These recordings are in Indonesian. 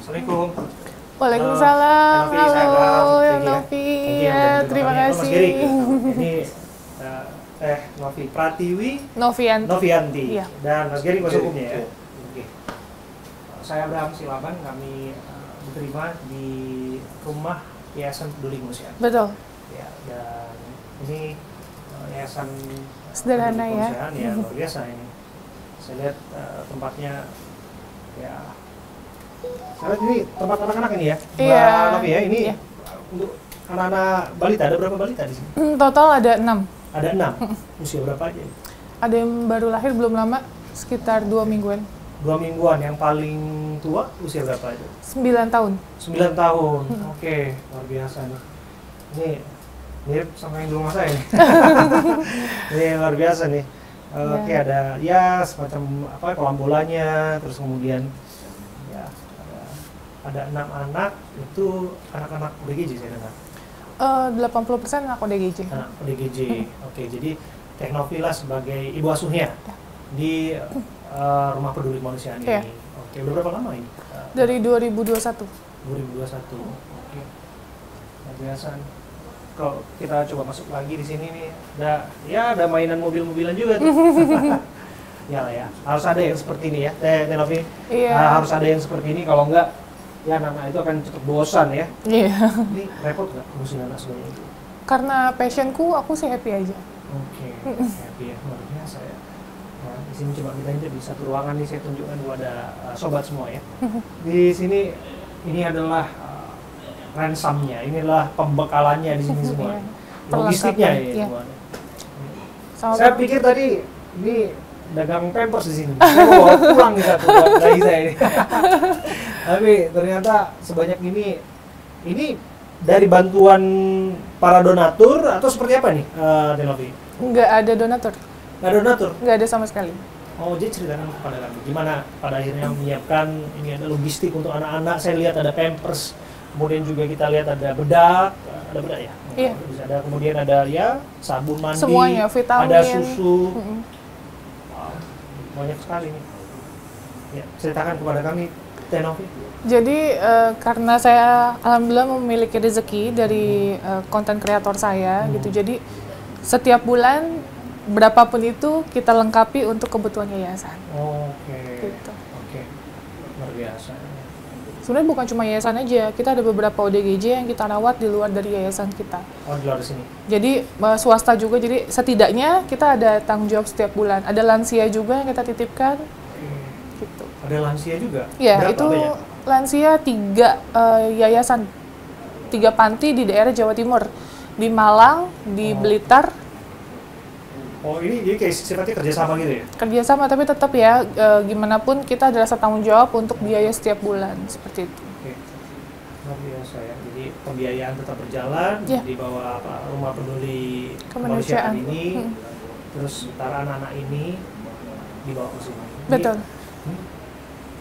Assalamualaikum. Waalaikumsalam. Halo, Halo, Novi. Ya, terima kasih. Ini Novi Pratiwi Novianti. Iya. Dan Mas Geri kuasa hukumnya ya. Iya. Oke. Saya Abraham Silaban, kami diterima di rumah Yayasan Peduli Kemanusiaan. Betul. Ya, dan ini yayasan Sederhana Peduli ya. Kemanusiaan, ya luar biasa ini. Saya lihat tempatnya ya. Saya lihat ini tempat anak-anak ini ya. Iya. Mbak Novi ya, ini Iya. untuk anak-anak balita, ada berapa balita di sini? Total ada 6. Ada 6. Usia berapa aja? Ada yang baru lahir belum lama, sekitar 2 mingguan. 2 mingguan. Yang paling tua usia berapa itu? 9 tahun. 9 tahun. Oke, luar biasa nih. Ini mirip sama yang di rumah saya nih. Ini luar biasa nih. Oke, ada ya semacam apa kolam bolanya, terus kemudian ya ada 6 anak, itu anak-anak ODGJ saya dengar. 80% anak ODGJ. Anak ODGJ. Oke, jadi Teknovila sebagai ibu asuhnya di Rumah Peduli Kemanusiaan ini. Iya. Oke, udah berapa lama ini? Dari 2021. 2021. Oke. Luar biasa. Kalau kita coba masuk lagi di sini nih, ada mainan mobil-mobilan juga tuh. Ya lah ya, harus ada yang seperti ini ya, Teh Novi. Iya. Harus ada yang seperti ini, kalau enggak ya anak-anak itu akan cepat bosan ya. Iya. Ini repot nggak ngurusin anak semuanya itu? Karena passionku, aku sih happy aja. Oke, happy ya, luar biasa ya. Nah, di sini coba kita aja di satu ruangan nih, saya tunjukkan kepada sobat semua ya. Di sini ini adalah ransomnya, inilah pembekalannya di sini semua. Iya. Logistiknya ya Iya. semua. Sama Saya pikir tadi ini dagang pampers di sini. Saya mau bawa pulang nih satu buat bayi saya ini. Tapi ternyata sebanyak ini dari bantuan para donatur atau seperti apa nih, Denovi? nggak ada donatur, Nggak ada donatur? nggak ada sama sekali. Oh, jadi ceritakan kepada kami, gimana pada akhirnya menyiapkan, ini ada logistik untuk anak-anak, saya lihat ada pampers, kemudian juga kita lihat ada bedak ya? Iya. Ada, kemudian ada ya sabun mandi, Semuanya, vitamin. ada susu, Mm-mm. wow, banyak sekali nih. Ya, ceritakan kepada kami, Tenovi. Jadi karena saya alhamdulillah memiliki rezeki dari konten kreator saya gitu. Jadi setiap bulan berapapun itu kita lengkapi untuk kebutuhan yayasan. Oke. Gitu. Oke. Luar biasa. Sebenarnya bukan cuma yayasan aja, kita ada beberapa ODGJ yang kita rawat di luar dari yayasan kita. Oh, di luar sini. Jadi swasta juga, jadi setidaknya kita ada tanggung jawab setiap bulan. Ada lansia juga yang kita titipkan. Gitu. Ada lansia juga? Ya, Berapa itu banyak? lansia 3 yayasan, 3 panti di daerah Jawa Timur, di Malang, di Blitar. Oh, ini jadi kayak sifatnya kerjasama gitu ya? Kerjasama, tapi tetap ya gimana pun kita ada rasa tanggung jawab untuk biaya setiap bulan seperti itu. Oke. Luar biasa ya. Jadi pembiayaan tetap berjalan Ya. di bawah Rumah Peduli Kemanusiaan. ini. Terus ntar anak-anak ini dibawa ke sini. Betul.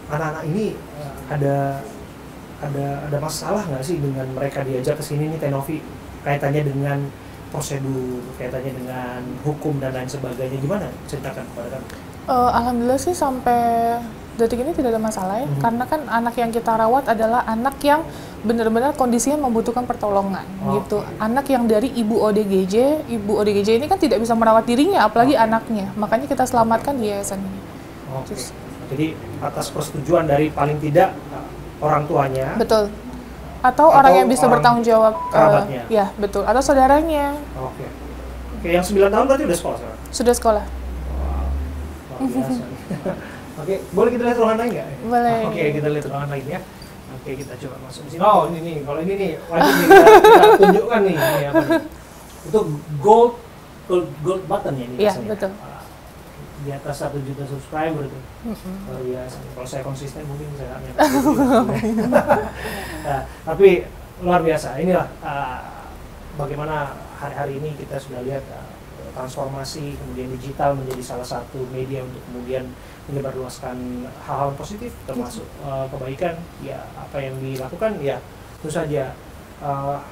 Anak-anak ini ada masalah nggak sih dengan mereka diajak ke sini nih, Tenovi, kaitannya dengan prosedur, kaitannya dengan hukum dan lain sebagainya, gimana? Ceritakan kepada kami. Alhamdulillah sih sampai detik ini tidak ada masalah ya, karena kan anak yang kita rawat adalah anak yang benar-benar kondisinya membutuhkan pertolongan gitu. Anak yang dari ibu ODGJ ini kan tidak bisa merawat dirinya, apalagi anaknya. Makanya kita selamatkan di yayasan ini. Oke. Jadi atas persetujuan dari paling tidak orang tuanya. Betul. Atau orang yang bisa orang bertanggung jawab. kerabatnya. Ya, betul. Atau saudaranya. Oke. Oke, yang 9 tahun berarti udah sekolah sekarang? Sudah sekolah. Wow, luar biasa nih. Oke, boleh kita lihat ruangan lain nggak? Boleh. Oke, kita lihat ruangan lain ya. Oke, kita coba masuk di sini. Oh, ini nih, kalau ini nih, wajib nih kita tunjukkan nih. Ini apa nih? Itu gold button ya ini Iya, biasanya. betul. Di atas 1 juta subscriber itu. Luar biasa. Kalau saya konsisten mungkin saya akan nah, tapi luar biasa. Inilah bagaimana hari-hari ini kita sudah lihat transformasi kemudian digital menjadi salah satu media untuk kemudian menyebarluaskan hal-hal positif termasuk kebaikan. Ya, apa yang dilakukan ya tentu saja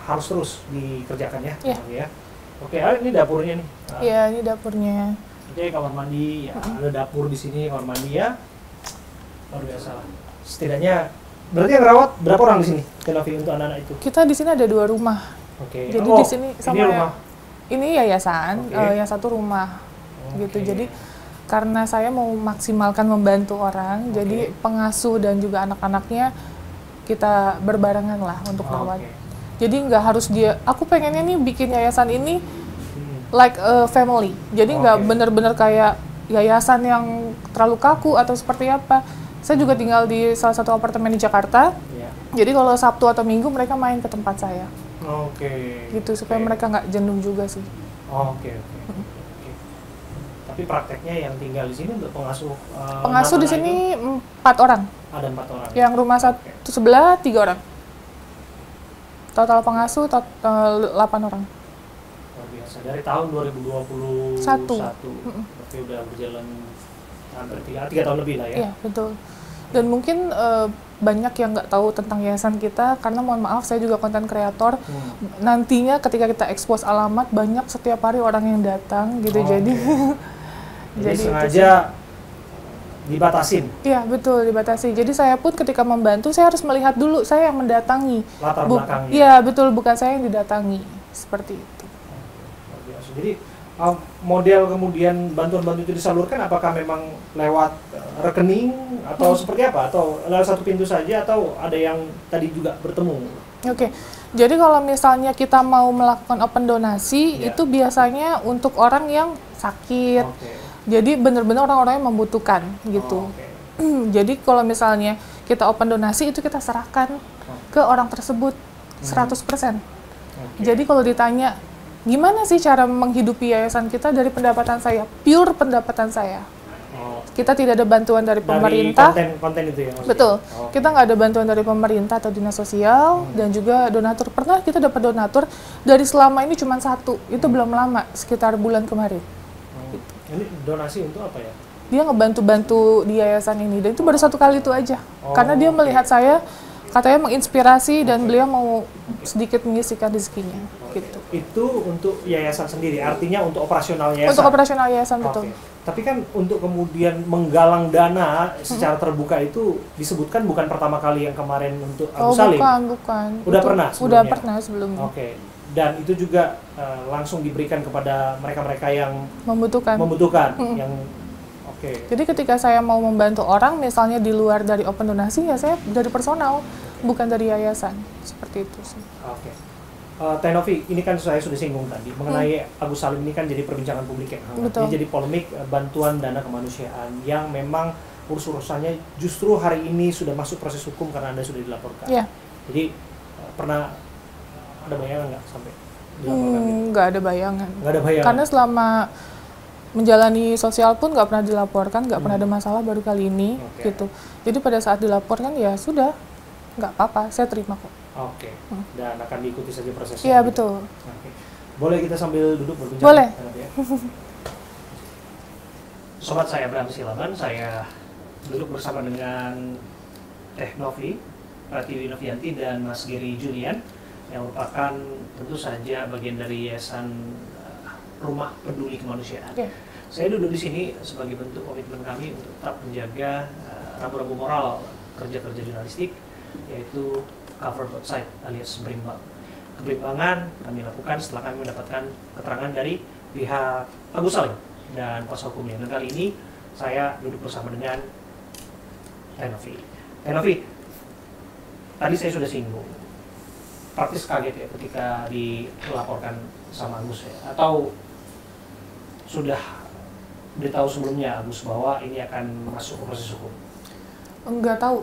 harus terus dikerjakan ya. Iya. Oke, ini dapurnya nih. Iya, ini dapurnya. Oke, kamar mandi ya, ada dapur di sini, kamar mandi ya. Luar biasa lah. Setidaknya Berarti yang rawat berapa orang di sini, Tenovi, untuk anak-anak itu? Kita di sini ada 2 rumah. Oke. Jadi di sini sama ini rumah. Ini yayasan, Oke. yang satu rumah. Gitu. Oke. Jadi karena saya mau maksimalkan membantu orang, jadi pengasuh dan juga anak-anaknya kita berbarengan lah untuk rawat. Jadi nggak harus dia, aku pengennya nih bikin yayasan ini like a family. Jadi nggak bener-bener kayak yayasan yang terlalu kaku atau seperti apa. Saya juga tinggal di salah satu apartemen di Jakarta. Jadi kalau Sabtu atau Minggu mereka main ke tempat saya. Gitu supaya mereka nggak jenuh juga sih. Oke. Tapi prakteknya yang tinggal di sini untuk pengasuh. Pengasuh di sini 4 orang. Ada 4 orang. Yang rumah satu sebelah 3 orang. Total pengasuh 8 orang. Luar biasa. Dari tahun 2021. Berarti udah berjalan hampir 3 tahun lebih lah ya. Iya, betul. Dan mungkin banyak yang nggak tahu tentang yayasan kita, karena mohon maaf saya juga konten kreator. Nantinya ketika kita expose alamat, banyak setiap hari orang yang datang gitu. Jadi sengaja dibatasin. Iya, betul, dibatasi. Jadi saya pun ketika membantu, saya harus melihat dulu saya yang mendatangi. Latar belakangnya. Iya, betul, bukan saya yang didatangi. Seperti itu. Jadi model kemudian bantuan-bantuan itu disalurkan apakah memang lewat rekening atau seperti apa? Atau lewat satu pintu saja atau ada yang tadi juga bertemu? Oke. Jadi kalau misalnya kita mau melakukan open donasi, itu biasanya untuk orang yang sakit. Jadi benar-benar orang-orang yang membutuhkan gitu. Jadi kalau misalnya kita open donasi, itu kita serahkan ke orang tersebut 100%. Jadi kalau ditanya, gimana sih cara menghidupi yayasan kita, dari pendapatan saya, pure pendapatan saya. Kita tidak ada bantuan dari pemerintah. Konten itu ya maksudnya? Betul. Kita nggak ada bantuan dari pemerintah atau dinas sosial, dan juga donatur. Pernah kita dapat donatur dari selama ini cuma 1. Itu belum lama, sekitar bulan kemarin. Ini donasi untuk apa ya? Dia ngebantu-bantu di yayasan ini, dan itu baru 1 kali itu aja. Karena dia melihat saya, katanya menginspirasi, dan beliau mau sedikit menyisihkan rezekinya. Gitu. Itu untuk yayasan sendiri, artinya untuk operasional yayasan? Untuk operasional yayasan, betul. Tapi kan untuk kemudian menggalang dana secara terbuka itu disebutkan bukan pertama kali yang kemarin untuk Agus Salim? Bukan. Udah pernah sebelumnya? Udah pernah sebelumnya. Dan itu juga langsung diberikan kepada mereka-mereka yang membutuhkan. Yang Jadi ketika saya mau membantu orang, misalnya di luar dari open donasi, ya saya dari personal, bukan dari yayasan. Seperti itu sih. Tenovi, ini kan saya sudah singgung tadi mengenai Agus Salim ini kan jadi perbincangan publik yang hangat. Ini jadi polemik bantuan dana kemanusiaan yang memang urus-urusannya justru hari ini sudah masuk proses hukum karena Anda sudah dilaporkan. Jadi pernah ada bayangan nggak sampai dilaporkan? Nggak ada bayangan. Nggak ada bayangan. Karena selama menjalani sosial pun nggak pernah dilaporkan, nggak pernah ada masalah, baru kali ini gitu. Jadi pada saat dilaporkan ya sudah, nggak apa-apa, saya terima kok. Dan akan diikuti saja prosesnya. Iya, betul. Boleh kita sambil duduk berbincang? Boleh. Sobat saya Abraham Silaban, saya duduk bersama dengan Tenovi, Pratiwi Novianti, dan Mas Giri Julian, yang merupakan tentu saja bagian dari Yayasan Rumah Peduli Kemanusiaan. Saya duduk di sini sebagai bentuk komitmen kami untuk tetap menjaga rambu-rambu moral kerja-kerja jurnalistik, yaitu cover both side alias berimbang. Keberimbangan kami lakukan setelah kami mendapatkan keterangan dari pihak Agus Salim dan kuasa hukumnya. Dan kali ini saya duduk bersama dengan Tenovi. Tenovi, tadi saya sudah singgung, praktis kaget ya ketika dilaporkan sama Agus ya? Atau sudah ditahu sebelumnya Agus bahwa ini akan masuk ke proses hukum? Nggak tahu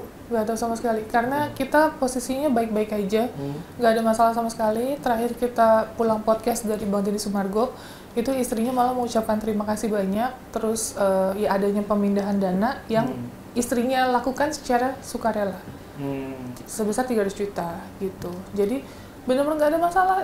sama sekali, karena kita posisinya baik-baik aja, nggak ada masalah sama sekali. Terakhir kita pulang podcast dari Bang Deddy Sumargo, itu istrinya malah mengucapkan terima kasih banyak, terus ya adanya pemindahan dana yang istrinya lakukan secara sukarela, sebesar 300 juta gitu. Jadi benar-benar nggak ada masalah,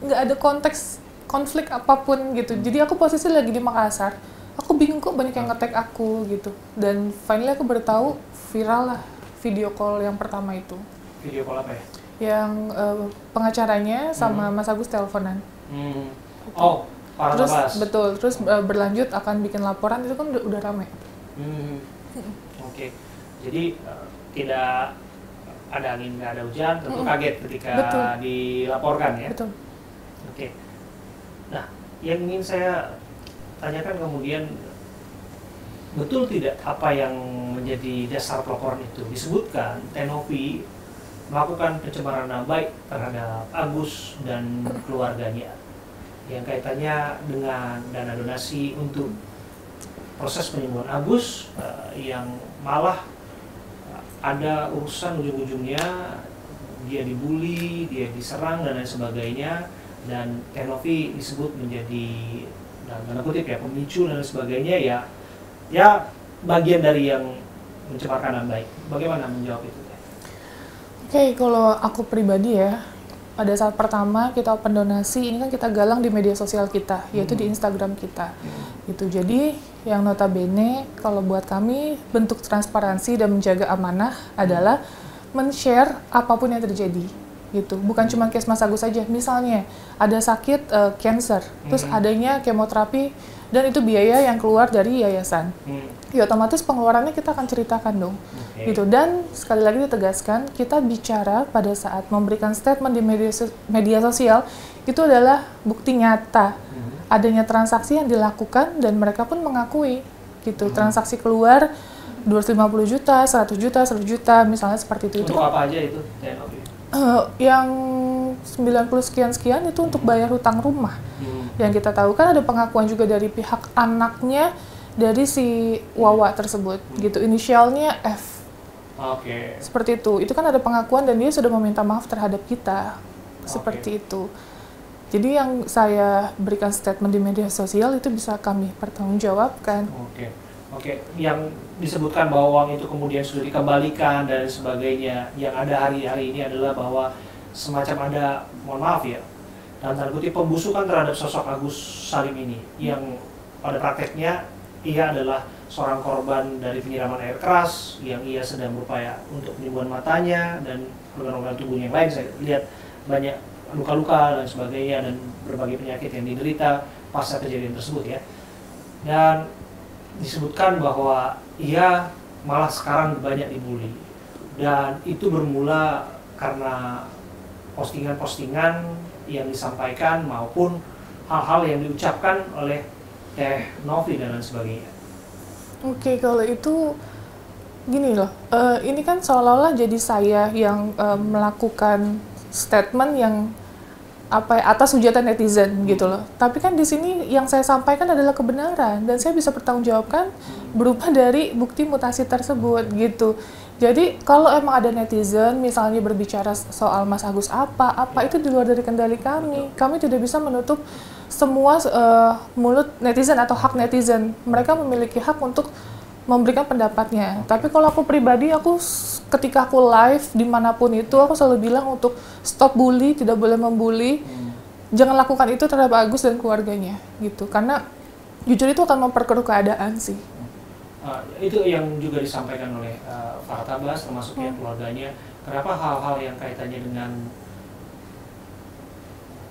nggak ada konteks konflik apapun gitu. Jadi aku posisi lagi di Makassar, aku bingung kok banyak yang nge-tag aku gitu, dan finally aku bertahu viral lah video call yang pertama itu. Video call apa ya? Yang pengacaranya sama Mas Agus teleponan. Terus betul, terus berlanjut akan bikin laporan, itu kan udah ramai. Jadi tidak ada angin nggak ada hujan, tentu kaget ketika Betul. dilaporkan ya. Betul. Oke. Nah, yang ingin saya tanyakan kemudian, betul tidak apa yang menjadi dasar pelaporan itu? Disebutkan Tenovi melakukan pencemaran nama baik terhadap Agus dan keluarganya yang kaitannya dengan dana donasi untuk proses penyembuhan Agus, yang malah ada urusan ujung-ujungnya dia dibully, dia diserang dan lain sebagainya, dan Tenovi disebut menjadi dalam tanda kutip ya pemicu dan lain sebagainya, ya bagian dari yang mencemarkan nama baik. Bagaimana menjawab itu? Oke, kalau aku pribadi ya, pada saat pertama kita open donasi, ini kan kita galang di media sosial kita, yaitu di Instagram kita. Gitu. Jadi yang notabene kalau buat kami bentuk transparansi dan menjaga amanah adalah men-share apapun yang terjadi. Gitu. Bukan cuma case Mas Agus saja. Misalnya ada sakit cancer, terus adanya kemoterapi dan itu biaya yang keluar dari yayasan. Ya otomatis pengeluarannya kita akan ceritakan dong. Gitu. Dan sekali lagi ditegaskan, kita bicara pada saat memberikan statement di media sosial itu adalah bukti nyata adanya transaksi yang dilakukan dan mereka pun mengakui gitu. Transaksi keluar 250 juta, 100 juta, 100 juta misalnya seperti itu. Untuk apa aja itu? Yang 90 sekian-sekian itu untuk bayar hutang rumah. Yang kita tahu kan ada pengakuan juga dari pihak anaknya dari si Wawa tersebut gitu. Inisialnya F. Oke. Seperti itu. Itu kan ada pengakuan dan dia sudah meminta maaf terhadap kita. Seperti itu. Jadi yang saya berikan statement di media sosial itu bisa kami pertanggungjawabkan. Oke. Yang disebutkan bahwa uang itu kemudian sudah dikembalikan dan sebagainya, yang ada hari-hari ini adalah bahwa semacam ada, mohon maaf ya, dalam tanda kutip pembusukan terhadap sosok Agus Salim ini, yang pada prakteknya ia adalah seorang korban dari penyiraman air keras, yang ia sedang berupaya untuk penyembuhan matanya dan organ-organ tubuhnya yang lain. Saya lihat banyak luka-luka dan sebagainya dan berbagai penyakit yang diderita pasca kejadian tersebut ya. Dan disebutkan bahwa ia malah sekarang banyak dibully, dan itu bermula karena postingan-postingan yang disampaikan maupun hal-hal yang diucapkan oleh Teh Novi dan lain sebagainya. Oke, kalau itu gini loh, ini kan seolah-olah jadi saya yang melakukan statement yang atas hujatan netizen gitu loh. Tapi kan di sini yang saya sampaikan adalah kebenaran dan saya bisa bertanggungjawabkan berupa dari bukti mutasi tersebut gitu. Jadi kalau emang ada netizen misalnya berbicara soal Mas Agus apa itu di luar dari kendali kami. Kami tidak bisa menutup semua mulut netizen atau hak netizen. Mereka memiliki hak untuk memberikan pendapatnya. Tapi kalau aku pribadi, ketika aku live dimanapun itu, aku selalu bilang untuk stop bully, tidak boleh membuli, jangan lakukan itu terhadap Agus dan keluarganya, gitu. Karena jujur itu akan memperkeruh keadaan sih. Itu yang juga disampaikan oleh Farhat Abbas, termasuk yang keluarganya. Kenapa hal-hal yang kaitannya dengan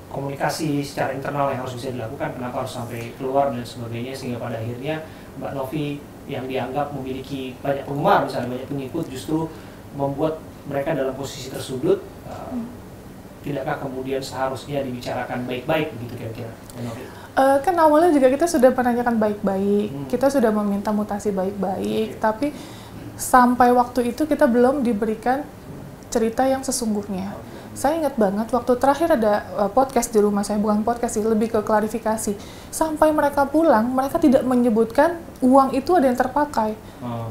komunikasi secara internal yang harus bisa dilakukan, kenapa harus sampai keluar dan sebagainya, sehingga pada akhirnya Mbak Novi yang dianggap memiliki banyak penggemar, misalnya banyak pengikut, justru membuat mereka dalam posisi tersudut. Tidakkah kemudian seharusnya dibicarakan baik-baik begitu kira-kira? Kan awalnya juga kita sudah menanyakan baik-baik, kita sudah meminta mutasi baik-baik, tapi sampai waktu itu kita belum diberikan cerita yang sesungguhnya. Saya ingat banget waktu terakhir ada podcast di rumah saya, bukan podcast sih, lebih ke klarifikasi. Sampai mereka pulang, mereka tidak menyebutkan uang itu ada yang terpakai.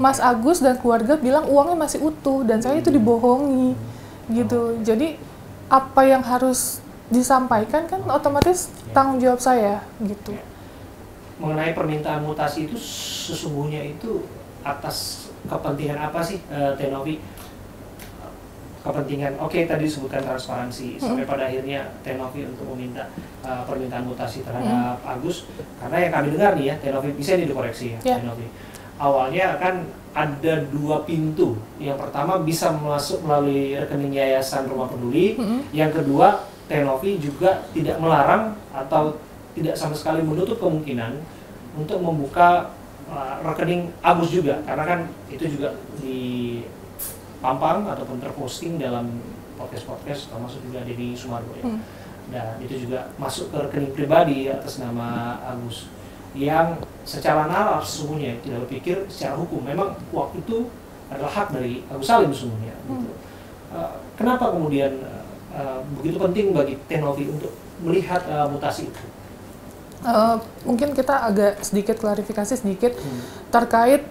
Mas Agus dan keluarga bilang uangnya masih utuh, dan saya itu dibohongi, gitu. Jadi apa yang harus disampaikan kan otomatis tanggung jawab saya, gitu. Mengenai permintaan mutasi itu sesungguhnya itu atas kepentingan apa sih, Teh Novi? Kepentingan, tadi disebutkan transparansi, sampai pada akhirnya Teh Novi untuk meminta permintaan mutasi terhadap Agus, karena yang kami dengar nih ya, Teh Novi, bisa dikoreksi ya, Teh Novi. Awalnya kan ada 2 pintu, yang pertama bisa masuk melalui rekening Yayasan Rumah Peduli, yang kedua Teh Novi juga tidak melarang atau tidak sama sekali menutup kemungkinan untuk membuka rekening Agus juga, karena kan itu juga terpampang ataupun terposting dalam podcast termasuk juga Deddy Sumargo ya. Dan itu juga masuk ke rekening pribadi atas nama Agus yang secara nalar sesungguhnya tidak berpikir secara hukum. Memang waktu itu adalah hak dari Agus Salim sesungguhnya. Gitu. Kenapa kemudian begitu penting bagi Tenovi untuk melihat mutasi itu? Mungkin kita agak sedikit klarifikasi sedikit terkait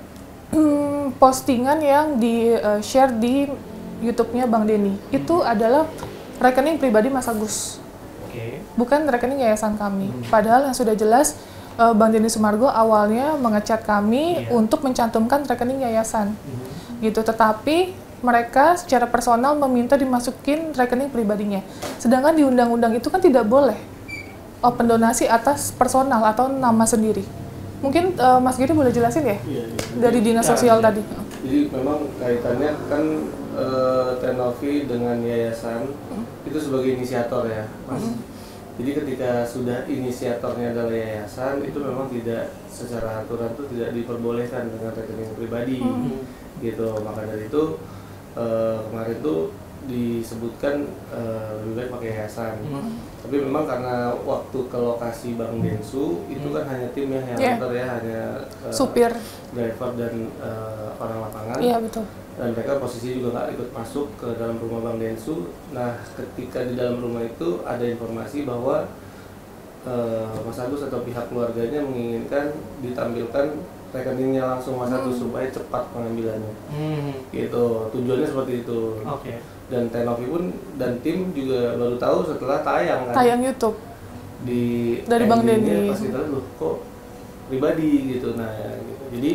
postingan yang di-share di YouTube-nya Bang Denny. Itu adalah rekening pribadi Mas Agus. Bukan rekening yayasan kami. Padahal yang sudah jelas Bang Denny Sumargo awalnya mengecat kami untuk mencantumkan rekening yayasan. Gitu. Tetapi mereka secara personal meminta dimasukin rekening pribadinya. Sedangkan di undang-undang itu kan tidak boleh open donasi atas personal atau nama sendiri. Mungkin Mas Giri boleh jelasin ya? Dari Dinas Sosial tadi. Jadi memang kaitannya kan Tenovi dengan yayasan itu sebagai inisiator ya, Mas. Jadi ketika sudah inisiatornya adalah yayasan, itu memang tidak secara aturan itu tidak diperbolehkan dengan rekening pribadi, gitu. Maka dari itu kemarin tuh disebutkan lebih baik pakai yayasan. Tapi memang karena waktu ke lokasi Bang Densu itu kan hanya tim yang antar ya, hanya supir, driver dan orang lapangan. Iya betul. Dan mereka posisi juga nggak ikut masuk ke dalam rumah Bang Densu. Nah, ketika di dalam rumah itu ada informasi bahwa Mas Agus atau pihak keluarganya menginginkan ditampilkan rekeningnya langsung Mas Agus supaya cepat pengambilannya. Gitu, tujuannya seperti itu. Dan Tenovi pun dan tim juga baru tahu setelah tayang kan. Tayang YouTube. Dari Bang Denny. Pas kita loh kok pribadi gitu. Nah, ya, gitu. Jadi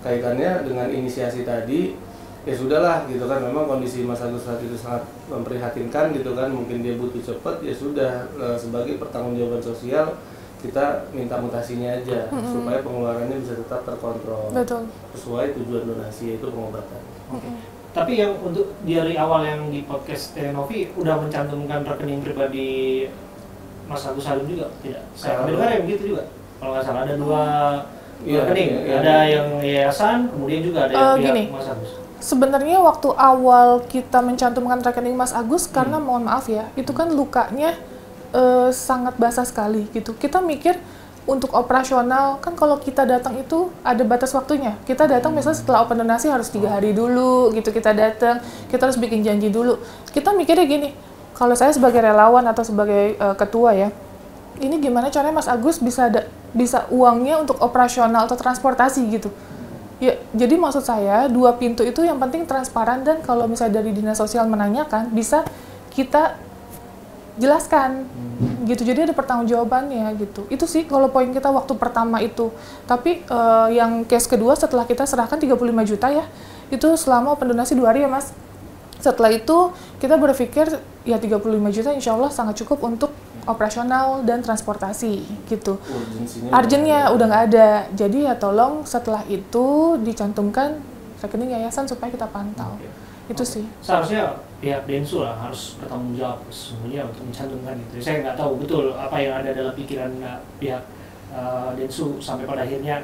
kaitannya dengan inisiasi tadi ya sudahlah gitu kan, memang kondisi Mas Agus saat itu sangat memprihatinkan gitu kan, mungkin dia butuh cepat, ya sudah sebagai pertanggungjawaban sosial kita minta mutasinya aja supaya pengeluarannya bisa tetap terkontrol. Betul. Sesuai tujuan donasi yaitu pengobatan. Tapi yang untuk dari awal yang di podcast Tenovi udah mencantumkan rekening pribadi Mas Agus Salim juga tidak? Saya dengar yang begitu juga. Kalau nggak salah ada dua rekening, ada yang yayasan, kemudian juga ada yang pihak Mas Agus. Sebenarnya waktu awal kita mencantumkan rekening Mas Agus, karena mohon maaf ya, itu kan lukanya sangat basah sekali gitu. Kita mikir untuk operasional, kan kalau kita datang itu ada batas waktunya. Kita datang misalnya setelah open donasi harus 3 hari dulu gitu, kita datang, kita harus bikin janji dulu. Kita mikirnya gini, kalau saya sebagai relawan atau sebagai ketua ya, ini gimana caranya Mas Agus bisa uangnya untuk operasional atau transportasi gitu. Ya, jadi maksud saya 2 pintu itu yang penting transparan, dan kalau misalnya dari Dinas Sosial menanyakan bisa kita jelaskan gitu. Jadi ada pertanggungjawabannya gitu. Itu sih kalau poin kita waktu pertama itu. Tapi yang case kedua setelah kita serahkan 35 juta ya, itu selama open donasi 2 hari ya Mas. Setelah itu kita berpikir ya 35 juta insya Allah sangat cukup untuk operasional dan transportasi gitu. Urgennya udah nggak ada. Jadi ya tolong setelah itu dicantumkan rekening yayasan supaya kita pantau. Itu sih. Seharusnya pihak Densu lah harus bertanggung jawab sesungguhnya untuk mencantumkan itu. Saya nggak tahu betul apa yang ada dalam pikiran pihak Densu sampai pada akhirnya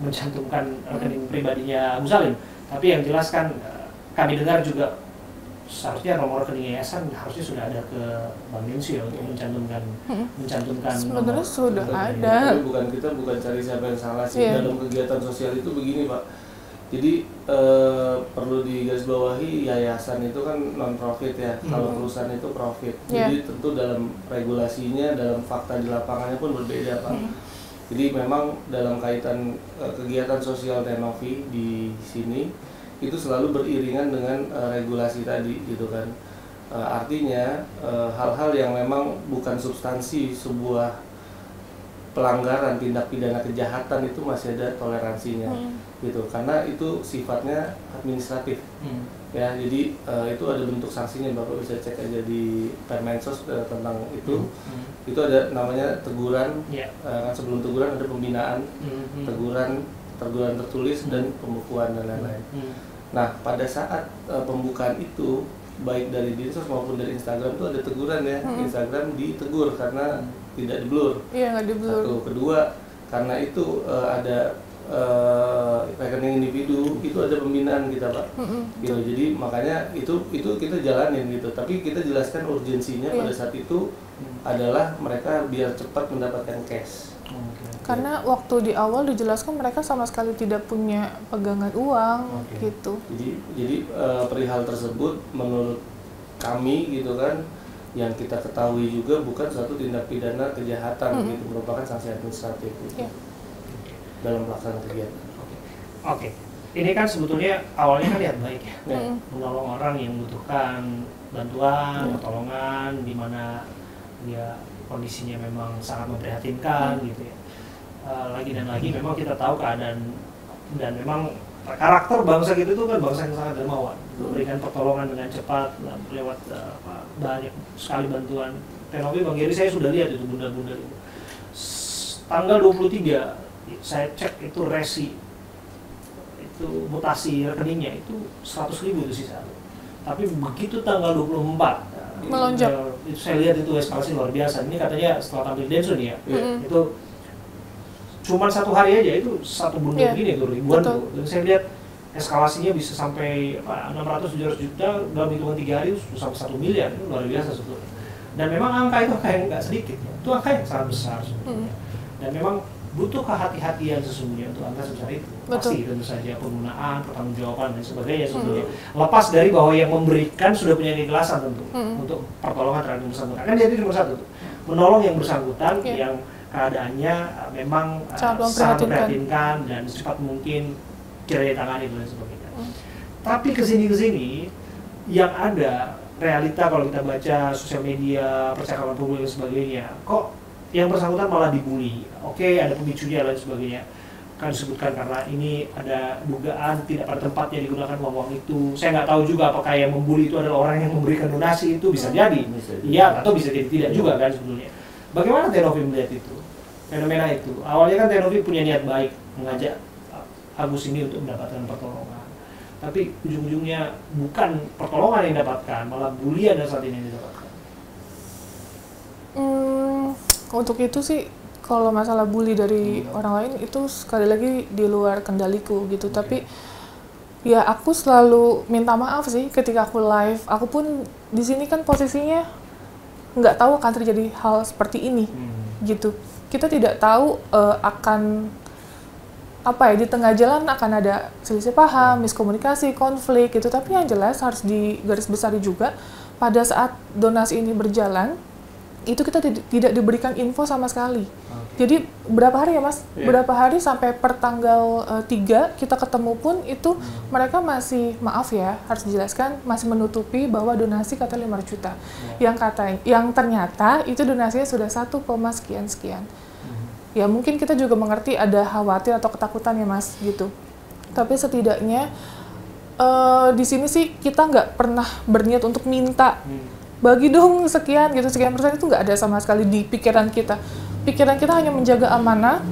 mencantumkan rekening pribadinya Agus Salim. Tapi yang jelas kan kami dengar juga seharusnya nomor rekening yayasan harusnya sudah ada ke Bang Densu ya untuk mencantumkan sebenarnya sudah ada. Tapi bukan cari siapa yang salah sih. Dalam kegiatan sosial itu begini Pak. Jadi perlu digarisbawahi, yayasan itu kan non profit ya. Kalau perusahaan itu profit. Jadi tentu dalam regulasinya, dalam fakta di lapangannya pun berbeda Pak. Jadi memang dalam kaitan kegiatan sosial Tenovi di sini itu selalu beriringan dengan regulasi tadi gitu kan. Artinya hal-hal yang memang bukan substansi sebuah pelanggaran, tindak pidana kejahatan itu masih ada toleransinya gitu, karena itu sifatnya administratif ya. Jadi itu ada bentuk sanksinya, Bapak bisa cek aja di Permensos tentang itu. Itu ada namanya teguran, kan sebelum teguran ada pembinaan, teguran tertulis dan pembukuan dan lain-lain. Nah, pada saat pembukaan itu baik dari Dinsos maupun dari Instagram itu ada teguran ya. Instagram ditegur karena tidak diblur. Iya, nggak diblur. Satu, kedua karena itu ada rekening individu itu ada pembinaan kita Pak, gitu. Jadi makanya itu kita jalanin gitu. Tapi kita jelaskan urgensinya pada saat itu adalah mereka biar cepat mendapatkan cash. Karena waktu di awal dijelaskan mereka sama sekali tidak punya pegangan uang gitu. Jadi perihal tersebut menurut kami gitu kan, yang kita ketahui juga bukan suatu tindak pidana kejahatan gitu, merupakan sanksi administratif gitu, dalam pelaksanaan kegiatan. Oke. Ini kan sebetulnya awalnya kan niat baik ya, menolong orang yang membutuhkan bantuan, pertolongan, di mana dia kondisinya memang sangat memprihatinkan gitu ya. Lagi dan lagi memang kita tahu keadaan dan memang karakter bangsa kita itu kan bangsa yang sangat dermawan, memberikan pertolongan dengan cepat lewat banyak sekali bantuan. Tenovi, Bang Geri, saya sudah lihat itu bunda-bunda itu. Tanggal 23 saya cek itu resi, itu mutasi rekeningnya itu 100.000 itu sisa. Tapi begitu tanggal 24 melonjak. Itu saya lihat itu eskalasi luar biasa. Ini katanya setelah tampil Densun ya, itu cuman satu hari aja itu satu bunda begini tuh ribuan tuh. Dan saya lihat eskalasinya bisa sampai 600-700 juta dalam hitungan 3 hari sampai 1 miliar, itu luar biasa sebetulnya. Dan memang angka itu kayak nggak sedikit ya, itu angka yang sangat besar sebetulnya. Dan memang butuh kehati-hatian sesungguhnya untuk angka sebesar itu. Pasti tentu saja penggunaan, pertanggungjawaban dan sebagainya sebetulnya. Lepas dari bahwa yang memberikan sudah punya keikhlasan tentu untuk pertolongan terhadap yang bersangkutan. Kan jadi nomor satu tuh, menolong yang bersangkutan yang keadaannya memang sangat memprihatinkan dan secepat mungkin kira ditangani dan sebagainya. Tapi kesini yang ada realita kalau kita baca sosial media, percakapan publik dan sebagainya, kok yang bersangkutan malah dibully. Oke, ada pemicunya dan sebagainya. Kan disebutkan karena ini ada dugaan tidak pada tempatnya digunakan uang itu. Saya nggak tahu juga apakah yang membuli itu adalah orang yang memberikan donasi, itu bisa jadi. Iya, atau bisa jadi tidak juga kan sebetulnya. Bagaimana Tenovi melihat itu? Fenomena itu. Awalnya kan Tenovi punya niat baik mengajak Agus ini untuk mendapatkan pertolongan. Tapi ujung-ujungnya bukan pertolongan yang didapatkan, malah bulian dan saat ini yang didapatkan. Untuk itu sih, kalau masalah bully dari orang lain itu sekali lagi di luar kendaliku gitu. Tapi ya aku selalu minta maaf sih ketika aku live. Aku pun di sini kan posisinya nggak tahu akan terjadi hal seperti ini gitu. Kita tidak tahu akan apa ya, di tengah jalan akan ada selisih paham, miskomunikasi, konflik gitu. Tapi yang jelas harus digarisbesari juga pada saat donasi ini berjalan itu kita tidak diberikan info sama sekali. Jadi berapa hari ya Mas? Berapa hari sampai per tanggal 3 kita ketemu pun itu mereka masih, maaf ya harus dijelaskan, masih menutupi bahwa donasi kata 5 juta. Yang ternyata itu donasinya sudah 1, sekian. Ya mungkin kita juga mengerti ada khawatir atau ketakutan ya Mas gitu. Tapi setidaknya di sini sih kita nggak pernah berniat untuk minta bagi dong sekian persen, itu nggak ada sama sekali di pikiran kita. Pikiran kita hanya menjaga amanah,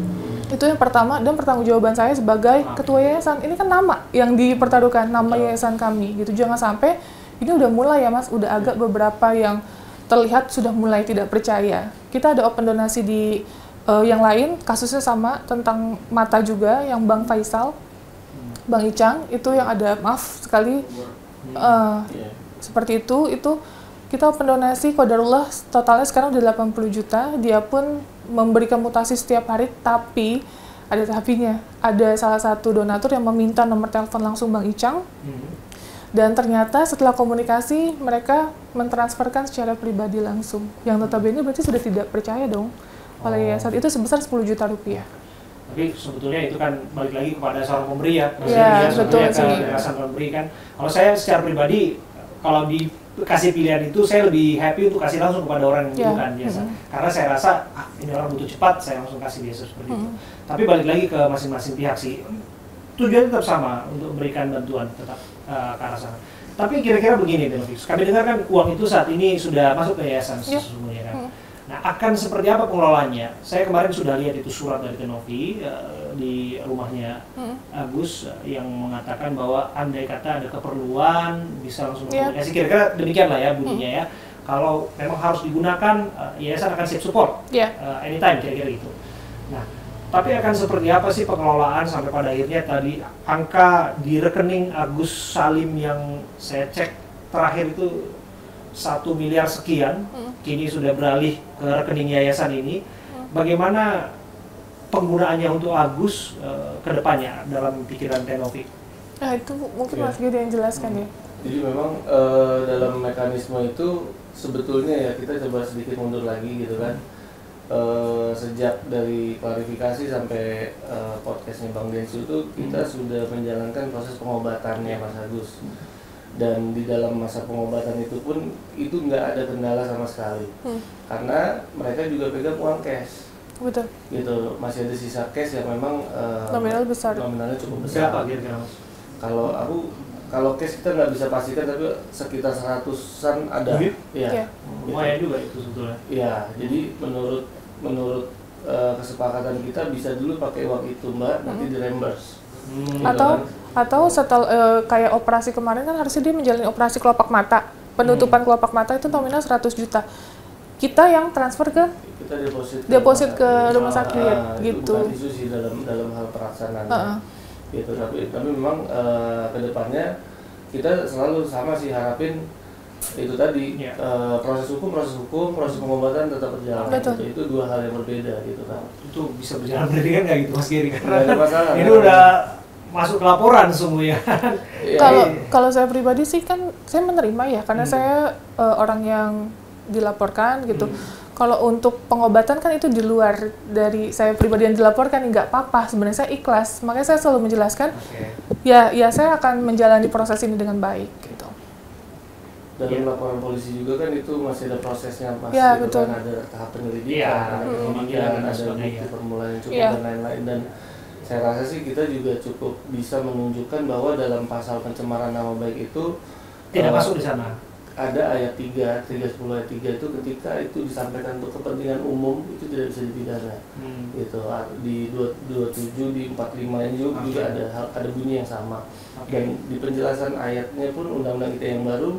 itu yang pertama, dan pertanggungjawaban saya sebagai ketua yayasan. Ini kan nama yang dipertaruhkan, nama yayasan kami gitu. Jangan sampai ini udah mulai ya Mas, udah agak beberapa yang terlihat sudah mulai tidak percaya. Kita ada open donasi di yang lain, kasusnya sama, tentang mata juga, yang Bang Faisal, Bang Icang, itu yang ada, maaf sekali, seperti itu kita open donasi, qadarullah totalnya sekarang udah 80 juta, dia pun memberikan mutasi setiap hari, tapi ada tapinya. Ada salah satu donatur yang meminta nomor telepon langsung Bang Icang, dan ternyata setelah komunikasi, mereka mentransferkan secara pribadi langsung, yang notabene berarti sudah tidak percaya dong oleh yayasan itu sebesar 10 juta rupiah. Tapi sebetulnya itu kan balik lagi kepada seorang pemberi ya. Iya, betul sih. Yayasan pemberi kan. Kalau saya secara pribadi, kalau dikasih pilihan itu, saya lebih happy untuk kasih langsung kepada orang yang membutuhkan biasa. Karena saya rasa, ini orang butuh cepat, saya langsung kasih biasa seperti itu. Tapi balik lagi ke masing-masing pihak sih. Tujuannya tetap sama, untuk memberikan bantuan tetap ke arah sana. Tapi kira-kira begini, Tenovi, kami dengar kan uang itu saat ini sudah masuk ke yayasan sesungguhnya kan. Nah, akan seperti apa pengelolaannya? Saya kemarin sudah lihat itu surat dari Tenovi di rumahnya Agus yang mengatakan bahwa andai kata ada keperluan bisa langsung komunikasi. Kira-kira demikianlah ya bunyinya ya. Kalau memang harus digunakan, yayasan akan siap support anytime, kira-kira gitu. Nah, Tapi akan seperti apa sih pengelolaan sampai pada akhirnya tadi angka di rekening Agus Salim yang saya cek terakhir itu 1 miliar sekian, kini sudah beralih ke rekening yayasan ini. Bagaimana penggunaannya untuk Agus ke depannya dalam pikiran Tenovi? Nah itu mungkin Mas Gede yang jelaskan ya. Jadi memang dalam mekanisme itu sebetulnya ya kita coba sedikit mundur lagi gitu kan. Sejak dari klarifikasi sampai podcastnya Bang Densu itu kita sudah menjalankan proses pengobatannya Mas Agus, dan di dalam masa pengobatan itu pun itu nggak ada kendala sama sekali karena mereka juga pegang uang cash. Betul. Gitu, masih ada sisa cash yang memang nominal besar. Nominalnya cukup besar. Berapa kira-kira Mas? Kalau cash kita nggak bisa pastikan, tapi sekitar 100-an ada. Iya. Lumayan juga itu sebetulnya. Iya, jadi menurut kesepakatan kita bisa dulu pakai uang itu Mbak, nanti di reimburse. Atau setelah kayak operasi kemarin kan harusnya dia menjalani operasi kelopak mata. Penutupan kelopak mata itu nominal 100 juta. Kita yang transfer ke deposit ke rumah sakit gitu. Itu bukan isu sih dalam hal pelaksanaan. Gitu, tapi memang kedepannya kita selalu sama sih harapin itu tadi proses hukum, proses pengobatan tetap berjalan. Gitu. Itu dua hal yang berbeda gitu kan. Itu bisa berjalan beriringan nggak gitu Mas Giri? Nggak ada masalah. Ini udah masuk laporan semuanya. Kalau saya pribadi sih kan saya menerima ya karena saya orang yang dilaporkan gitu. Kalau untuk pengobatan kan itu di luar dari saya pribadi yang dilaporkan, nggak apa-apa. Sebenarnya saya ikhlas, makanya saya selalu menjelaskan, ya saya akan menjalani proses ini dengan baik. Gitu. Dalam laporan polisi juga kan itu masih ada prosesnya, masih betul. Kan ada tahap penyelidikan, ada penyidikan, ada bukti permulaan yang cukup dan lain-lain. Dan saya rasa sih kita juga cukup bisa menunjukkan bahwa dalam pasal pencemaran nama baik itu tidak masuk di sana. Ada ayat 310 ayat 3 itu ketika itu disampaikan untuk kepentingan umum itu tidak bisa dipidana. Gitu. Di 27 di 45 ini juga ada bunyi yang sama. Dan di penjelasan ayatnya pun undang-undang ITE yang baru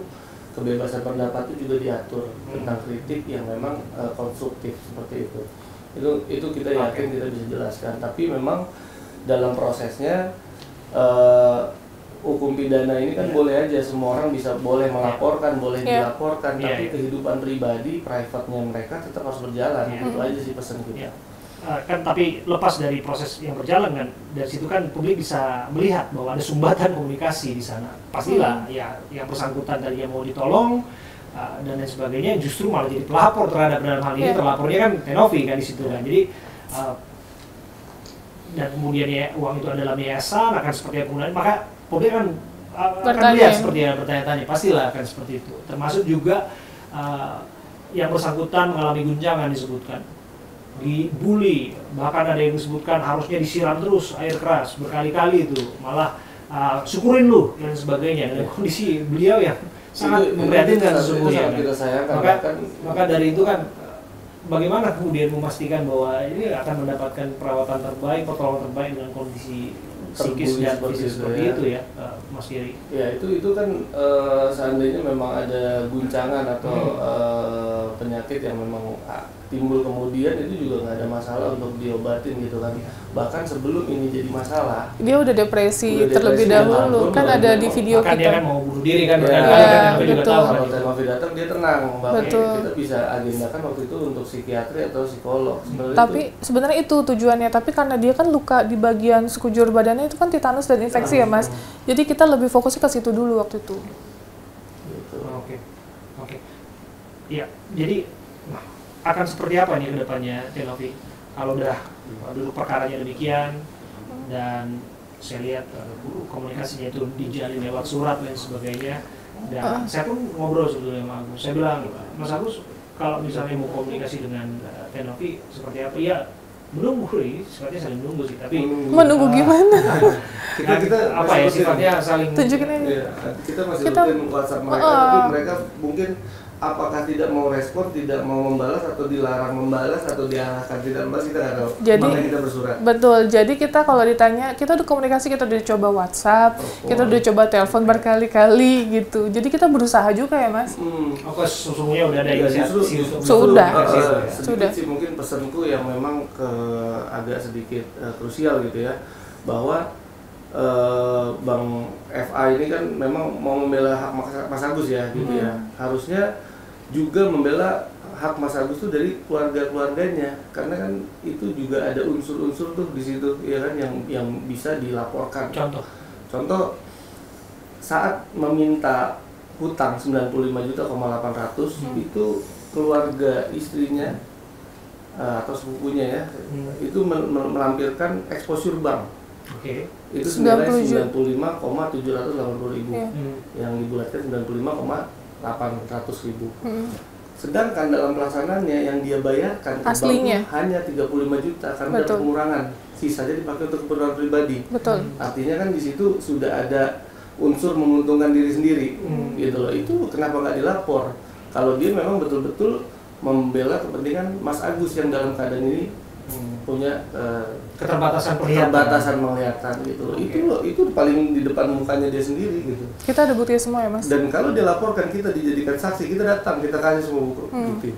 kebebasan pendapat itu juga diatur tentang kritik yang memang konstruktif seperti itu. Itu kita yakin kita bisa jelaskan, tapi memang dalam prosesnya hukum pidana ini kan boleh aja semua orang bisa boleh melaporkan, boleh dilaporkan, tapi kehidupan pribadi, private-nya mereka tetap harus berjalan. Itu aja sih pesan kita. Kan tapi lepas dari proses yang berjalan kan, dari situ kan publik bisa melihat bahwa ada sumbatan komunikasi di sana. Pastilah ya yang bersangkutan tadi yang mau ditolong dan lain sebagainya justru malah jadi pelapor terhadap dalam hal ini terlapornya kan Tenovi kan di situ kan. Jadi dan kemudian ya uang itu adalah yayasan akan seperti apa penggunaan, maka publik kan akan lihat seperti yang bertanya-tanya, pastilah akan seperti itu. Termasuk juga yang bersangkutan mengalami guncangan disebutkan, dibully, bahkan ada yang disebutkan harusnya disiram terus air keras berkali-kali itu, malah syukurin lu dan sebagainya. Dengan kondisi beliau yang sangat memprihatinkan sesungguhnya. Maka dari itu kan bagaimana kemudian memastikan bahwa ini akan mendapatkan perawatan terbaik, pertolongan terbaik dengan kondisi psikis dan fisik seperti itu ya, Mas Giri? Ya itu kan seandainya memang ada guncangan atau penyakit yang memang timbul kemudian, itu juga nggak ada masalah untuk diobatin gitu kan. Bahkan sebelum ini jadi masalah, dia udah depresi terlebih dahulu, kan ada di video kita. Dia kan mau bunuh diri kan, kalau Tenovi datang dia tenang, kita bisa agendakan waktu itu untuk psikiatri atau psikolog. Tapi sebenarnya itu tujuannya, tapi karena dia kan luka di bagian sekujur badannya itu kan titanus dan infeksi ya Mas, jadi kita lebih fokusnya ke situ dulu waktu itu. Oke. Iya, jadi akan seperti apa nih ke depannya Tenovi? Kalau udah dulu perkaranya demikian dan saya lihat komunikasinya itu dijalin lewat surat dan sebagainya, dan saya pun ngobrol sebetulnya sama Agus. Saya bilang, Mas Agus, kalau misalnya mau komunikasi dengan Tenovi seperti apa? Ya menunggu, sifatnya saling menunggu sih, tapi menunggu gimana? kita apa ya sifatnya saling tunjukin aja. Kita masih rutin WhatsApp mereka, tapi mereka mungkin apakah tidak mau respon, tidak mau membalas, atau dilarang membalas, atau diarahkan tidak membalas, kita nggak tahu. Jadi makanya kita bersurat. Betul. Jadi kita kalau ditanya, kita udah komunikasi, kita udah coba WhatsApp, kita udah coba telepon berkali-kali gitu. Jadi kita berusaha juga ya, Mas. Oke, sesungguhnya udah ada inisiasi untuk Sudah. Sedikit sih mungkin pesanku yang memang agak sedikit krusial gitu ya, bahwa Bang FA ini kan memang mau membela hak Mas Agus ya gitu ya. Harusnya juga membela hak Mas Agus itu dari keluarga-keluarganya, karena kan itu juga ada unsur-unsur tuh di situ ya kan yang bisa dilaporkan. Contoh saat meminta hutang 95.800.000 itu keluarga istrinya atau sepupunya ya itu melampirkan exposure bank. Itu senilai 95.780.000 yang dibulatkan 95.800.000. Sedangkan dalam pelaksanaannya yang dia bayarkan ke aslinya bank hanya 35 juta karena ada pengurangan, sisanya dipakai untuk keperluan pribadi. Artinya kan di situ sudah ada unsur menguntungkan diri sendiri, gitu loh. Itu kenapa nggak dilapor? Kalau dia memang betul-betul membela kepentingan Mas Agus yang dalam keadaan ini punya keterbatasan penglihatan gitu loh. Itu paling di depan mukanya dia sendiri gitu. Kita ada bukti semua ya, Mas. Dan kalau dia laporkan, kita dijadikan saksi, kita datang, kita kasih semua bukti.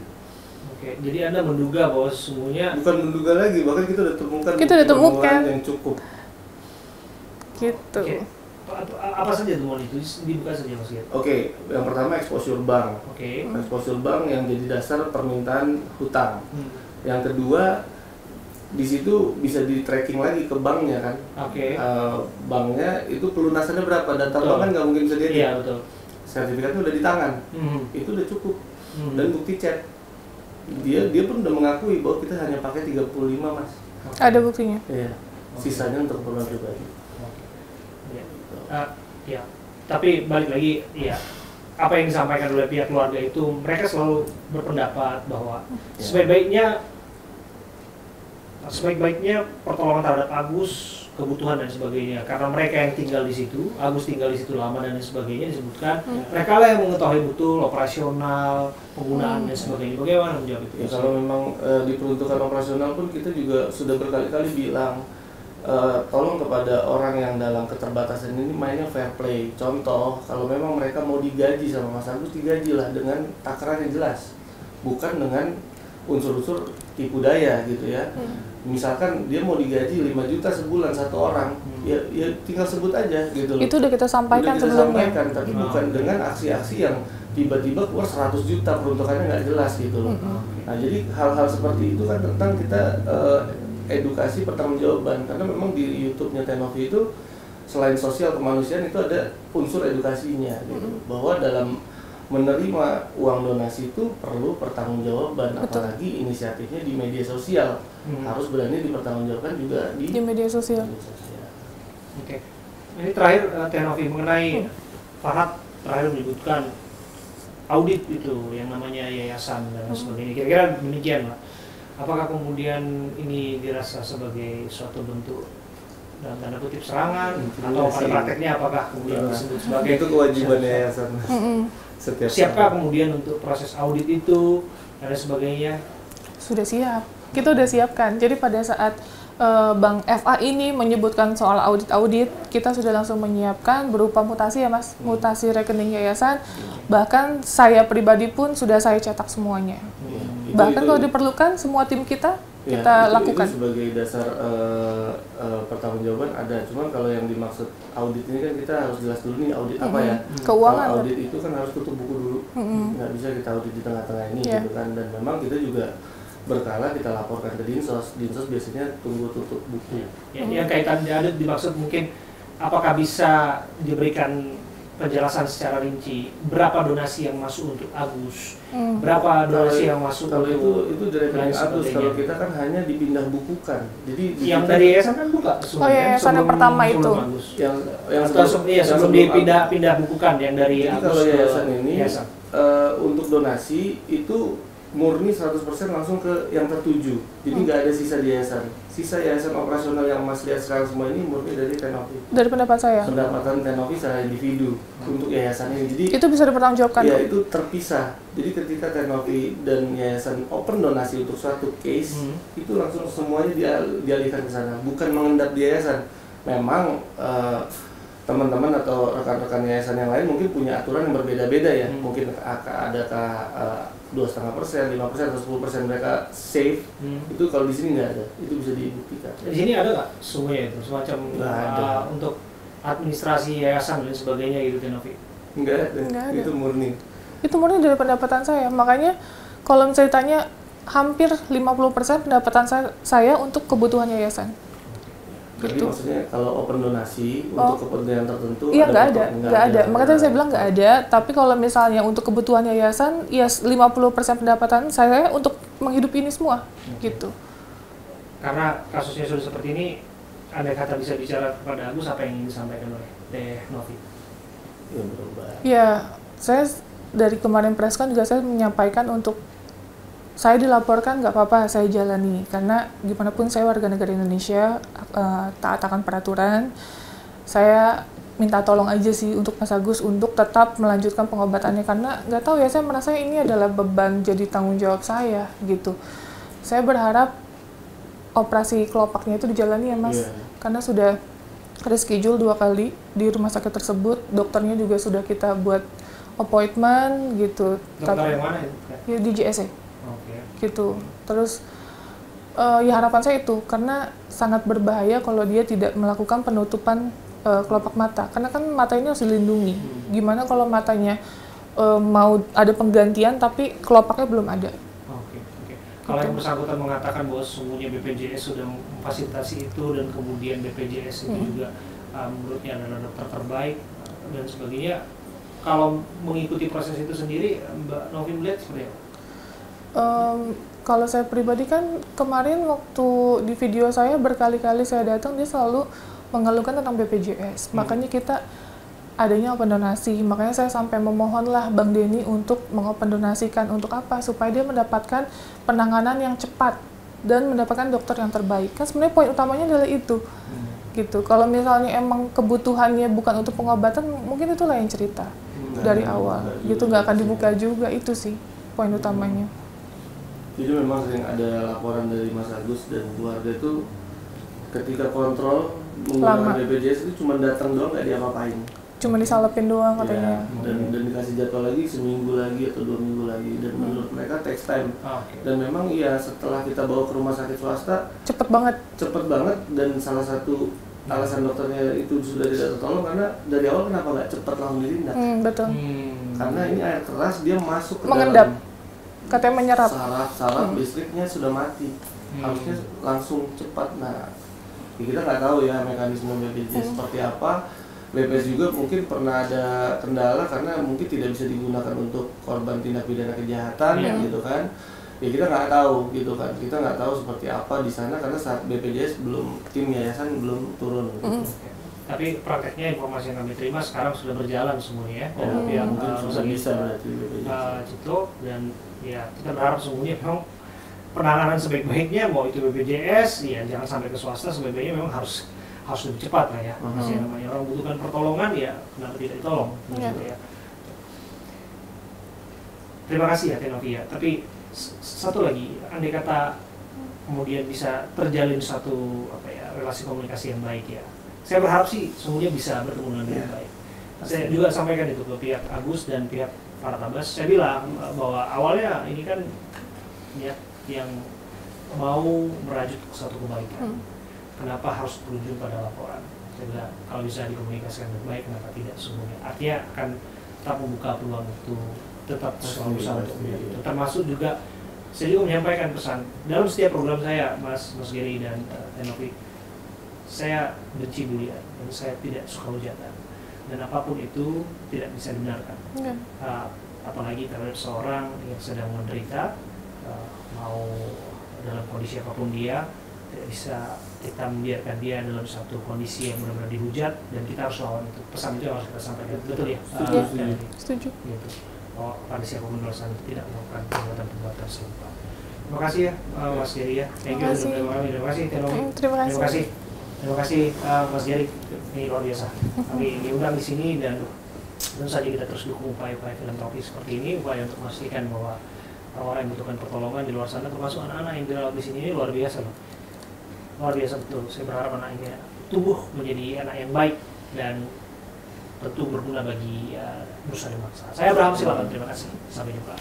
Oke, jadi Anda menduga bahwa sesungguhnya bukan menduga lagi, bahkan kita udah temukan yang cukup. Gitu. Apa saja temuan itu? Dibuka saja Mas. Oke, yang pertama exposure bank. Exposure bank yang jadi dasar permintaan hutang. Yang kedua, di situ bisa di tracking lagi ke banknya kan. Banknya itu pelunasannya berapa, data bank kan nggak mungkin bisa dia. Iya, betul. Sertifikatnya udah di tangan, itu udah cukup. Dan bukti chat, dia pun udah mengakui bahwa kita hanya pakai 35 Mas. Ada buktinya. Iya, sisanya untuk keperluan pribadi. Ya, tapi balik lagi, ya apa yang disampaikan oleh pihak keluarga itu, mereka selalu berpendapat bahwa sebaik-baiknya pertolongan terhadap Agus, kebutuhan dan sebagainya, karena mereka yang tinggal di situ, Agus tinggal di situ lama dan sebagainya, disebutkan mereka lah yang mengetahui betul operasional, penggunaan dan sebagainya. Bagaimana menjawab itu? Ya, kalau memang diperuntukkan operasional pun kita juga sudah berkali-kali bilang, tolong kepada orang yang dalam keterbatasan ini mainnya fair play. Contoh, kalau memang mereka mau digaji sama Mas Agus, digajilah dengan takaran yang jelas, bukan dengan unsur-unsur tipu daya gitu ya. Misalkan dia mau digaji 5 juta sebulan satu orang, ya tinggal sebut aja gitu loh. Itu udah kita sampaikan sebelumnya. Tapi bukan dengan aksi-aksi yang tiba-tiba keluar 100 juta peruntukannya nggak jelas gitu loh. Nah, jadi hal-hal seperti itu kan tentang kita edukasi pertanggungjawaban, karena memang di YouTube-nya Tenovi itu selain sosial kemanusiaan itu ada unsur edukasinya gitu. Bahwa dalam menerima uang donasi itu perlu pertanggungjawaban, apalagi inisiatifnya di media sosial. Harus berani dipertanggungjawabkan juga di media sosial. Oke. Ini terakhir Tenovi mengenai Farhad terakhir menyebutkan audit itu yang namanya yayasan dan sebagainya. Kira-kira demikian lah. Apakah kemudian ini dirasa sebagai suatu bentuk dalam tanda kutip serangan, atau pada prakteknya apakah kemudian disebut sebagai itu kewajiban yayasan? Siapkah kemudian untuk proses audit itu dan sebagainya? Sudah siap, kita udah siapkan. Jadi pada saat Bang FA ini menyebutkan soal audit, kita sudah langsung menyiapkan berupa mutasi ya Mas, mutasi rekening yayasan. Bahkan saya pribadi pun sudah saya cetak semuanya. Bahkan kalau diperlukan semua tim kita lakukan. Itu sebagai dasar pertanggungjawaban ada. Cuman kalau yang dimaksud audit ini kan kita harus jelas dulu nih audit apa ya. Keuangan. Kalau audit itu kan harus tutup buku dulu. Nggak bisa kita audit di tengah-tengah ini gitu kan. Dan memang kita juga berkala kita laporkan ke Dinsos biasanya tunggu tutup buku. Yang kaitan audit dimaksud mungkin apakah bisa diberikan penjelasan secara rinci berapa donasi yang masuk untuk Agus, berapa donasi yang masuk kalau untuk itu dari rekening Agus. Kalau kita kan hanya dipindah bukukan. Jadi yang dari yayasan kan buka. Yayasan yang pertama itu. Yang sebelum dipindah bukukan yang dari Agus. Kalau yayasan ini untuk donasi itu murni 100% langsung ke yang tertuju. Jadi nggak ada sisa di yayasan. Sisa yayasan operasional yang Mas lihat sekarang semua ini murni dari Tenovi. Dari pendapat saya. Pendapatan Tenovi secara individu untuk yayasan ini. Jadi itu bisa dipertanggungjawabkan. Ya, itu terpisah. Jadi ketika Tenovi dan yayasan open donasi untuk suatu case, itu langsung semuanya dialihkan ke sana, bukan mengendap di yayasan. Memang teman-teman atau rekan-rekan yayasan yang lain mungkin punya aturan yang berbeda-beda ya. Mungkin adakah 2,5%, 5%, atau 10% mereka safe. Itu kalau di sini nggak ada. Itu bisa dibuktikan. Di sini ada nggak semuanya itu semacam untuk administrasi yayasan dan sebagainya gitu, Tenovi? Nggak ada. Itu murni. Itu murni dari pendapatan saya. Makanya kalau misalnya ditanya, hampir 50% pendapatan saya untuk kebutuhan yayasan. Jadi gitu. Maksudnya kalau open donasi untuk kepentingan tertentu? Iya, nggak ada. Makanya saya bilang nggak ada. Tapi kalau misalnya untuk kebutuhan yayasan, ya 50% pendapatan saya untuk menghidupi ini semua, gitu. Karena kasusnya sudah seperti ini, andai kata bisa bicara kepada Agus, apa yang ingin disampaikan oleh Tenovi? Ya, berubah. Ya, saya dari kemarin preskon juga saya menyampaikan untuk saya dilaporkan nggak apa-apa, saya jalani. Karena gimana pun saya warga negara Indonesia, taat akan peraturan. Saya minta tolong aja sih untuk Mas Agus untuk tetap melanjutkan pengobatannya. Karena nggak tahu ya, saya merasa ini adalah beban jadi tanggung jawab saya gitu. Saya berharap operasi kelopaknya itu dijalani ya Mas. Karena sudah reschedule 2 kali di rumah sakit tersebut. Dokternya juga sudah kita buat appointment gitu. Dokter yang mana itu? Ya di JSE. Gitu. Terus ya harapan saya itu, karena sangat berbahaya kalau dia tidak melakukan penutupan kelopak mata, karena kan mata ini harus dilindungi. Gimana kalau matanya mau ada penggantian tapi kelopaknya belum ada? Kalau yang bersangkutan mengatakan bahwa sesungguhnya BPJS sudah memfasilitasi itu dan kemudian BPJS itu juga menurutnya adalah dokter terbaik dan sebagainya, kalau mengikuti proses itu sendiri, Mbak Novi melihat seperti apa? Kalau saya pribadi kan kemarin waktu di video saya berkali-kali saya datang, dia selalu mengeluhkan tentang BPJS. Makanya kita adanya open donasi. Makanya saya sampai memohonlah Bang Denny untuk mengopen donasikan. Untuk apa? Supaya dia mendapatkan penanganan yang cepat dan mendapatkan dokter yang terbaik. Kan sebenarnya poin utamanya adalah itu. Gitu. Kalau misalnya emang kebutuhannya bukan untuk pengobatan, mungkin itu lain cerita dari awal. Gitu, nggak akan dibuka juga. Itu sih poin utamanya. Jadi memang sering ada laporan dari Mas Agus dan keluarga itu ketika kontrol menggunakan BPJS itu cuma datang doang, nggak diapa-apain. Cuma disalepin doang katanya. Dan dikasih jadwal lagi seminggu lagi atau 2 minggu lagi, dan menurut mereka takes time. Dan memang ya setelah kita bawa ke rumah sakit swasta cepet banget, dan salah satu alasan dokternya itu sudah tidak tertolong karena dari awal kenapa nggak cepat langsung ditindak? Betul. Karena ini air keras, dia masuk ke mengendap. dalam. Katanya menyerap. Saraf listriknya sudah mati. Harusnya langsung cepat. Nah, kita nggak tahu ya mekanisme BPJS seperti apa. BPJS juga mungkin pernah ada kendala karena mungkin tidak bisa digunakan untuk korban tindak pidana kejahatan, gitu kan. Ya kita nggak tahu gitu kan. Kita nggak tahu seperti apa di sana karena saat BPJS belum, tim yayasan belum turun. Gitu. Tapi prakteknya informasi yang kami terima sekarang sudah berjalan semuanya ya. Dan pihak sudah bisa berarti itu, dan ya kita berharap sesungguhnya memang penanganan sebaik-baiknya, mau itu BPJS ya jangan sampai ke swasta, sebaik-baiknya memang harus lebih cepat lah ya. Masih namanya orang butuhkan pertolongan ya kenapa tidak ditolong gitu ya. Terima kasih ya Tenovi ya. Tapi satu lagi, andai kata kemudian bisa terjalin satu relasi komunikasi yang baik ya. Saya berharap sih semuanya bisa bertemu dengan baik. Saya juga sampaikan itu ke pihak Agus dan pihak Farah Tabas. Saya bilang bahwa awalnya ini kan niat yang mau merajut ke suatu kebaikan. Kenapa harus berujung pada laporan? Saya bilang kalau bisa dikomunikasikan dengan baik, kenapa tidak semuanya? Artinya akan tetap membuka peluang untuk tetap selalu berusaha untuk itu. Termasuk juga saya juga menyampaikan pesan dalam setiap program saya, Mas Geri dan Tenovi. Saya benci bulian dan saya tidak suka hujatan, dan apapun itu tidak bisa dibenarkan. Apalagi terhadap seorang yang sedang menderita, mau dalam kondisi apapun dia, tidak bisa kita membiarkan dia dalam satu kondisi yang benar-benar dihujat, dan kita harus lawan itu. Pesan itu yang harus kita sampaikan, betul ya? Setuju. Gitu. pada siapapun di luar sana tidak melakukan perbuatan serupa. Terima kasih ya Mas Jerry ya. Thank you. Terima kasih Tenomi. Terima kasih. Terima kasih Mas Jerry. Ini luar biasa. Kami diundang di sini dan tentu saja kita terus dukung upaya-upaya filantropis seperti ini, upaya untuk memastikan bahwa orang-orang yang membutuhkan pertolongan di luar sana, termasuk anak-anak yang dirawat di sini, ini luar biasa loh. Luar biasa betul. Saya berharap anak ini tumbuh menjadi anak yang baik dan tentu berguna bagi nusa dan bangsa. Saya Abraham Silaban, terima kasih. Sampai jumpa.